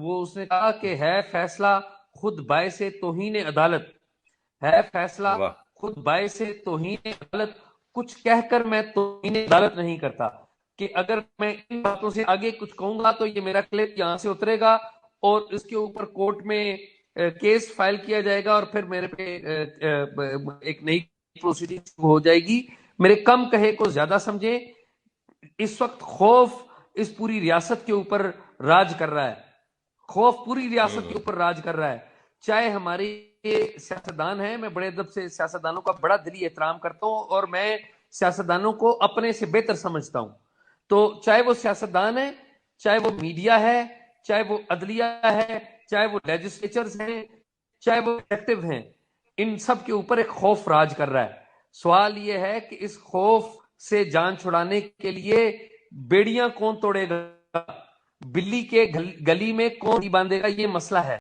وہ اس نے کہا کہ ہے فیصلہ خود باعث توہین عدالت، ہے فیصلہ واہ، خود باعث توہین عدالت، کچھ کہہ کر میں توہین عدالت نہیں کرتا، کہ اگر میں ان باتوں سے آگے کچھ کہوں گا تو یہ میرا کلپ یہاں سے اترے گا اور اس کے اوپر کورٹ میں کیس فائل کیا جائے گا اور پھر میرے پہ ایک نئی پروسیڈنگ ہو جائے گی۔ میرے کم کہے کو زیادہ سمجھیں۔ اس وقت خوف اس پوری ریاست کے اوپر راج کر رہا ہے، خوف پوری ریاست کے اوپر راج کر رہا ہے، چاہے ہمارے سیاستدان ہیں۔ میں بڑے ادب سے سیاستدانوں کا بڑا دلی احترام کرتا ہوں اور میں سیاستدانوں کو اپنے سے بہتر سمجھتا ہوں، تو چاہے وہ سیاستدان ہیں، چاہے وہ میڈیا ہے، چاہے وہ عدلیہ ہے، چاہے وہ لیجسلیچرز ہیں، چاہے وہ ایکٹیو ہیں، ان سب کے اوپر ایک خوف راج کر رہا ہے۔ سوال یہ ہے کہ اس خوف سے جان چھڑانے کے لیے بیڑیاں کون توڑے گا، بلی کے گلی میں کون نہیں باندھے گا، یہ مسئلہ ہے۔